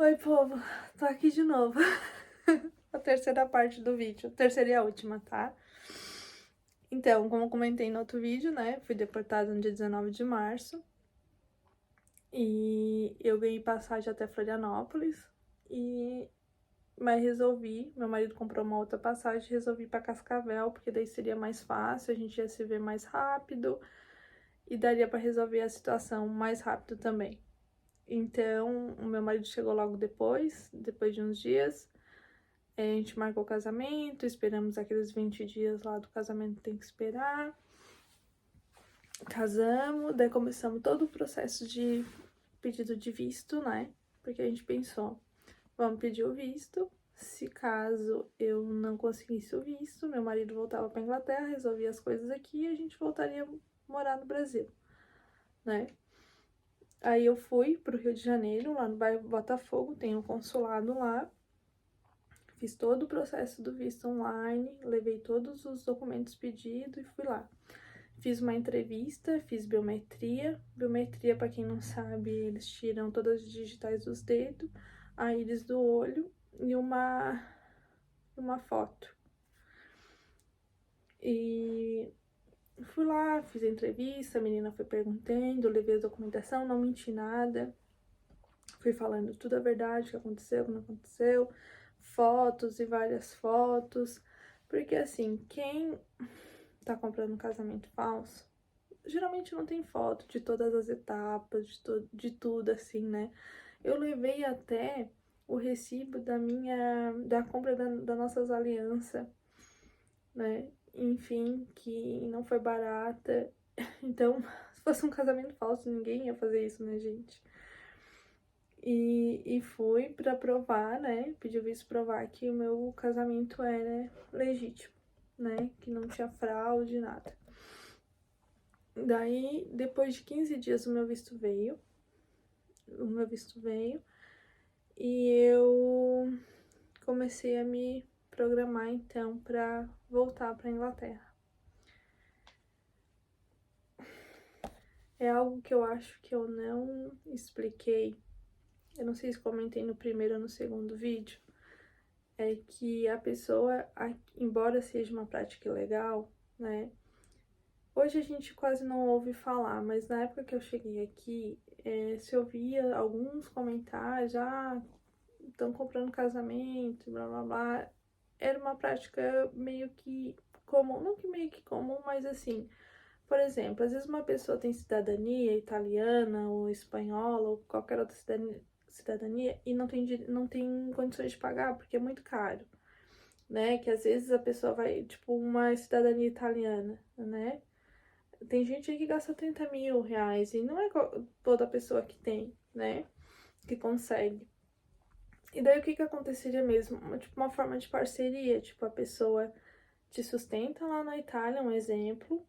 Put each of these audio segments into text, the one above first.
Oi, povo, tô aqui de novo. A terceira parte do vídeo, terceira e a última, tá? Então, como eu comentei no outro vídeo, né, fui deportada no dia 19 de março e eu ganhei passagem até Florianópolis mas resolvi, meu marido comprou uma outra passagem, resolvi ir pra Cascavel, porque daí seria mais fácil, a gente ia se ver mais rápido e daria pra resolver a situação mais rápido também. Então, o meu marido chegou logo depois de uns dias. A gente marcou o casamento, esperamos aqueles 20 dias lá do casamento que tem que esperar. Casamos, daí começamos todo o processo de pedido de visto, né? Porque a gente pensou, vamos pedir o visto. Se caso eu não conseguisse o visto, meu marido voltava para Inglaterra, resolvia as coisas aqui e a gente voltaria a morar no Brasil, né? Aí eu fui pro Rio de Janeiro, lá no bairro Botafogo, tem um consulado lá. Fiz todo o processo do visto online, levei todos os documentos pedidos e fui lá. Fiz uma entrevista, fiz biometria. Biometria, para quem não sabe, eles tiram todas as digitais dos dedos, a íris do olho e uma foto. E fui lá, fiz a entrevista, a menina foi perguntando, levei a documentação, não menti nada. Fui falando tudo a verdade, o que aconteceu, o que não aconteceu, fotos e várias fotos. Porque assim, quem tá comprando um casamento falso, geralmente não tem foto de todas as etapas, de tudo assim, né? Eu levei até o recibo da compra das nossas alianças, né? Enfim, que não foi barata. Então, se fosse um casamento falso, ninguém ia fazer isso, né, gente? E fui pra provar, né? Pedi o visto provar que o meu casamento era legítimo, né? Que não tinha fraude, nada. Daí, depois de 15 dias, o meu visto veio. E eu comecei a me programar, então, pra voltar pra Inglaterra. É algo que eu acho que eu não expliquei. Eu não sei se comentei no primeiro ou no segundo vídeo. É que a pessoa, embora seja uma prática ilegal, né? Hoje a gente quase não ouve falar, mas na época que eu cheguei aqui, se ouvia alguns comentários, estão comprando casamento, blá blá blá. Era uma prática meio que comum, não que meio que comum, mas assim, por exemplo, às vezes uma pessoa tem cidadania italiana ou espanhola ou qualquer outra cidadania e não tem condições de pagar porque é muito caro, né? Que às vezes a pessoa vai, tipo, uma cidadania italiana, né? Tem gente aí que gasta 30 mil reais e não é toda pessoa que tem, né? Que consegue. E daí o que que aconteceria mesmo? Tipo, uma forma de parceria, tipo, a pessoa te sustenta lá na Itália, um exemplo,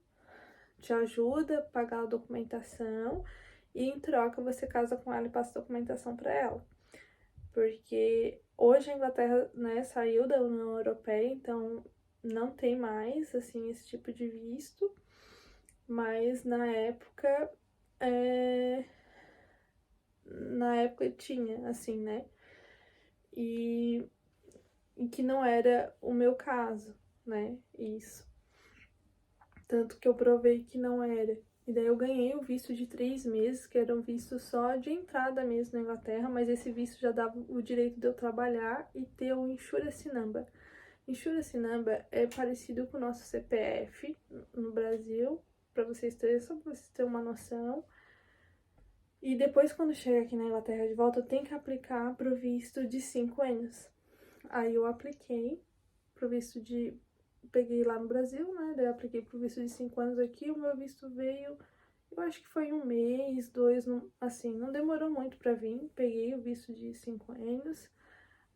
te ajuda a pagar a documentação e em troca você casa com ela e passa a documentação para ela. Porque hoje a Inglaterra, né, saiu da União Europeia, então não tem mais, assim, esse tipo de visto, mas é... na época tinha, assim, né, e, e que não era o meu caso, né, isso. Tanto que eu provei que não era. E daí eu ganhei o visto de 3 meses, que era um visto só de entrada mesmo na Inglaterra, mas esse visto já dava o direito de eu trabalhar e ter o Insurance Number. Insurance Number é parecido com o nosso CPF no Brasil, para vocês terem, só pra vocês terem uma noção. E depois, quando chega aqui na Inglaterra de volta, eu tenho que aplicar pro visto de 5 anos. Aí eu apliquei pro visto de... Peguei lá no Brasil, né? Daí eu apliquei pro visto de 5 anos aqui. O meu visto veio, eu acho que foi 1 mês, 2, assim, não demorou muito pra vir. Peguei o visto de 5 anos.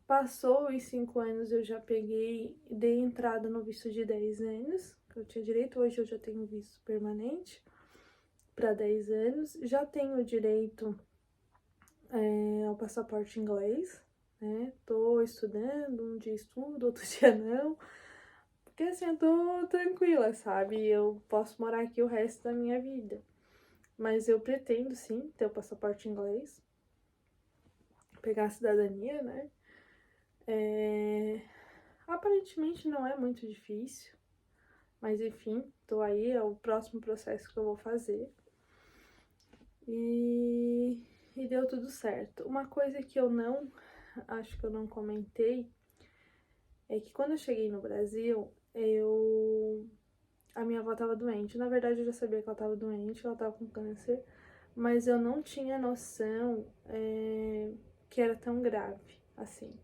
Passou os 5 anos, eu já peguei, dei entrada no visto de 10 anos, que eu tinha direito. Hoje eu já tenho visto permanente para 10 anos. Já tenho direito ao passaporte inglês, né? Tô estudando, um dia estudo, outro dia não. Porque assim, eu tô tranquila, sabe? Eu posso morar aqui o resto da minha vida. Mas eu pretendo sim ter o passaporte inglês. pegar a cidadania, né? Aparentemente não é muito difícil, mas enfim, tô aí, é o próximo processo que eu vou fazer. E deu tudo certo. Uma coisa que eu não, acho que eu não comentei, é que quando eu cheguei no Brasil, a minha avó tava doente. Na verdade, eu já sabia que ela tava doente, ela tava com câncer, mas eu não tinha noção que era tão grave, assim.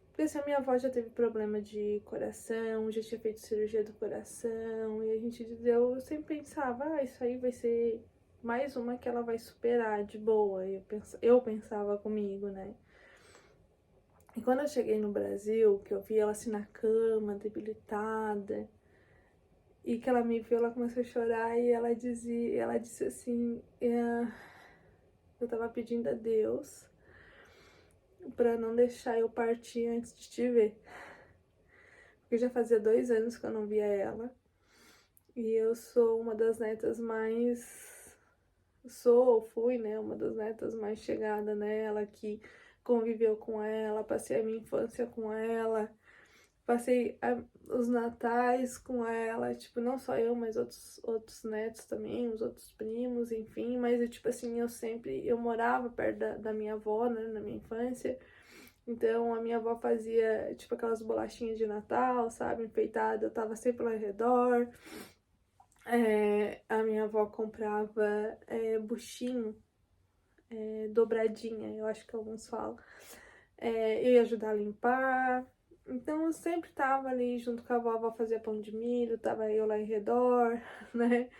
Porque assim, a minha avó já teve problema de coração, já tinha feito cirurgia do coração, e a gente, eu sempre pensava, isso aí vai ser mais uma que ela vai superar de boa. Eu pensava comigo, né? E quando eu cheguei no Brasil, que eu vi ela assim na cama, debilitada, e que ela me viu, ela começou a chorar e ela disse assim, eu tava pedindo a Deus pra não deixar eu partir antes de te ver. Porque já fazia 2 anos que eu não via ela. E eu sou uma das netas mais... fui, né, uma das netas mais chegada nela, que conviveu com ela, passei a minha infância com ela, passei os natais com ela, tipo, não só eu, mas outros netos também, os outros primos, enfim, mas, tipo assim, eu morava perto da minha avó, né, na minha infância, então a minha avó fazia, tipo, aquelas bolachinhas de Natal, sabe, enfeitada, eu tava sempre lá ao redor. A minha avó comprava buchinho, dobradinha, eu acho que alguns falam. Eu ia ajudar a limpar. Então eu sempre tava ali junto com a avó fazia pão de milho, tava eu lá em redor, né?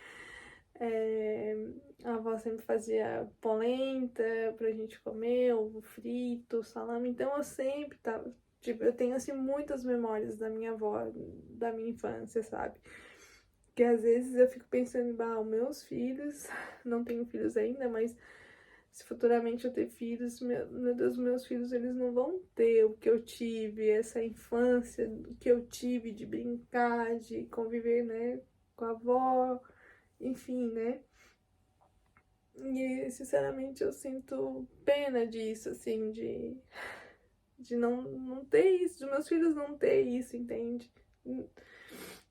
A avó sempre fazia polenta pra gente comer, ovo frito, salame. Então eu sempre tava, tipo, eu tenho assim muitas memórias da minha avó, da minha infância, sabe? Que às vezes eu fico pensando, bah, os meus filhos, não tenho filhos ainda, mas se futuramente eu ter filhos, meu Deus, meus filhos, eles não vão ter o que eu tive, essa infância que eu tive de brincar, de conviver, né, com a avó, enfim, né? E, sinceramente, eu sinto pena disso, assim, de não ter isso, de meus filhos não ter isso, entende?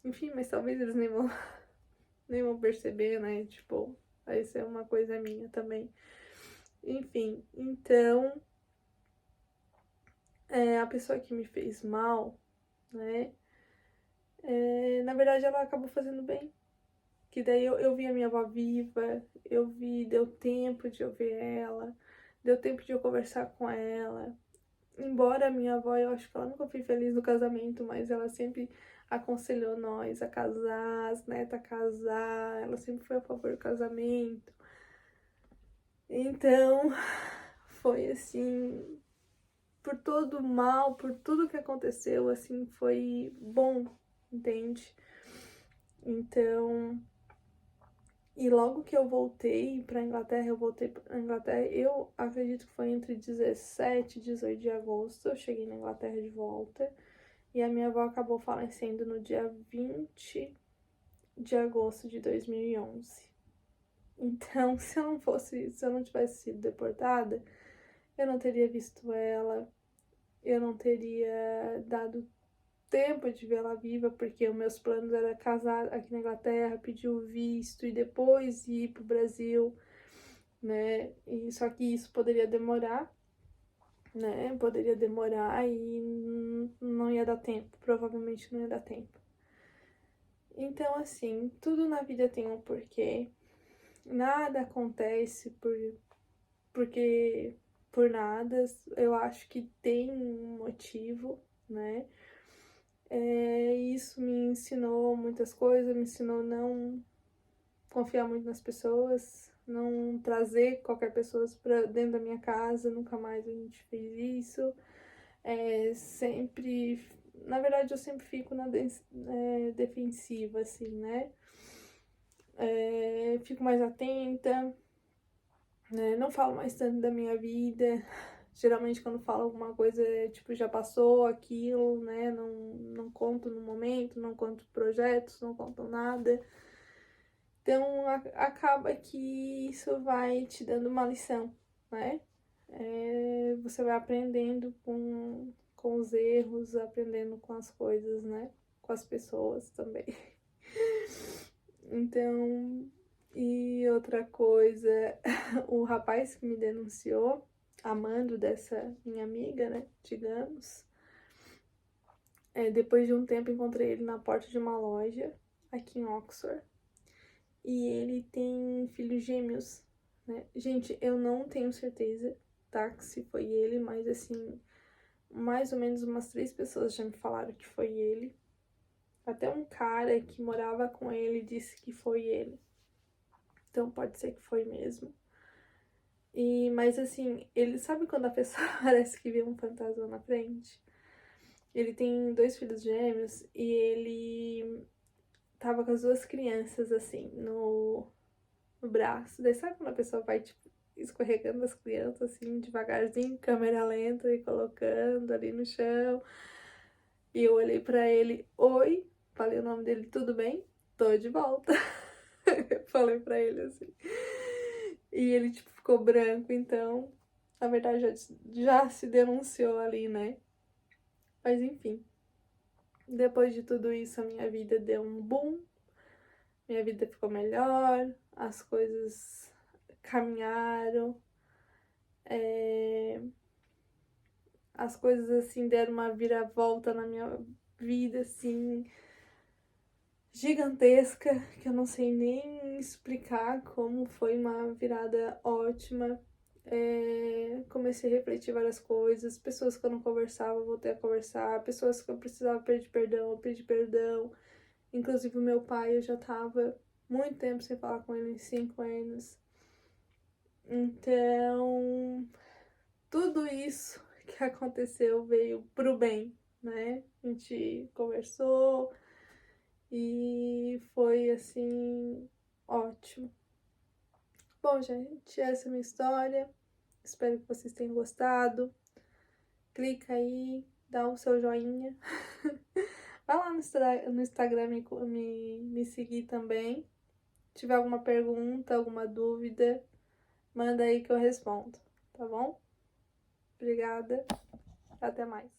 Enfim, mas talvez eles nem vão perceber, né? Tipo, vai ser uma coisa minha também. Enfim, então, a pessoa que me fez mal, né? Na verdade, ela acabou fazendo bem. Que daí eu vi a minha avó viva, deu tempo de eu ver ela, deu tempo de eu conversar com ela. Embora a minha avó, eu acho que ela nunca foi feliz no casamento, mas ela sempre aconselhou nós a casar, as netas a casar, ela sempre foi a favor do casamento. Então, foi assim, por todo o mal, por tudo que aconteceu, assim, foi bom, entende? Então, e logo que eu voltei pra Inglaterra, eu acredito que foi entre 17 e 18 de agosto, eu cheguei na Inglaterra de volta, e a minha avó acabou falecendo no dia 20 de agosto de 2011. Então, se eu não tivesse sido deportada, eu não teria visto ela, eu não teria dado tempo de vê-la viva, porque os meus planos era casar aqui na Inglaterra, pedir o visto e depois ir pro Brasil, né? E só que isso poderia demorar, né? Poderia demorar e não ia dar tempo, provavelmente não ia dar tempo. Então, assim, tudo na vida tem um porquê. Nada acontece por nada. Eu acho que tem um motivo, né? Isso me ensinou muitas coisas, me ensinou não confiar muito nas pessoas, não trazer qualquer pessoa pra dentro da minha casa, nunca mais a gente fez isso. Sempre, na verdade, eu sempre fico na defensiva, assim, né? Fico mais atenta, né? Não falo mais tanto da minha vida. Geralmente quando falo alguma coisa, tipo, já passou aquilo, né? Não conto no momento, não conto projetos, não conto nada. Então acaba que isso vai te dando uma lição, né? você vai aprendendo com os erros, aprendendo com as coisas, né? Com as pessoas também. Então, e outra coisa, o rapaz que me denunciou, amando dessa minha amiga, né, digamos, depois de um tempo encontrei ele na porta de uma loja aqui em Oxford. E ele tem filhos gêmeos, né? Gente, eu não tenho certeza, tá, que se foi ele, mas assim, mais ou menos umas 3 pessoas já me falaram que foi ele. Até um cara que morava com ele disse que foi ele. Então pode ser que foi mesmo. Mas assim, ele sabe quando a pessoa parece que vê um fantasma na frente? Ele tem 2 filhos gêmeos e ele tava com as 2 crianças assim no braço. Daí sabe quando a pessoa vai, tipo, escorregando as crianças assim, devagarzinho, câmera lenta e colocando ali no chão. E eu olhei pra ele, oi, falei o nome dele, tudo bem? Tô de volta. Falei pra ele assim. E ele, tipo, ficou branco, então, na verdade, já se denunciou ali, né? Mas enfim, depois de tudo isso, a minha vida deu um boom, minha vida ficou melhor, as coisas caminharam, as coisas assim deram uma viravolta na minha vida, assim, gigantesca, que eu não sei nem explicar como foi uma virada ótima. Comecei a refletir várias coisas, pessoas que eu não conversava, eu voltei a conversar, pessoas que eu precisava pedir perdão, eu pedi perdão. Inclusive o meu pai, eu já tava muito tempo sem falar com ele, em 5 anos. Então, tudo isso que aconteceu veio pro bem, né? A gente conversou e foi assim, ótimo. Bom, gente, essa é a minha história. Espero que vocês tenham gostado. Clica aí, dá o seu joinha. Vai lá no Instagram me seguir também. Se tiver alguma pergunta, alguma dúvida, manda aí que eu respondo, tá bom? Obrigada, até mais.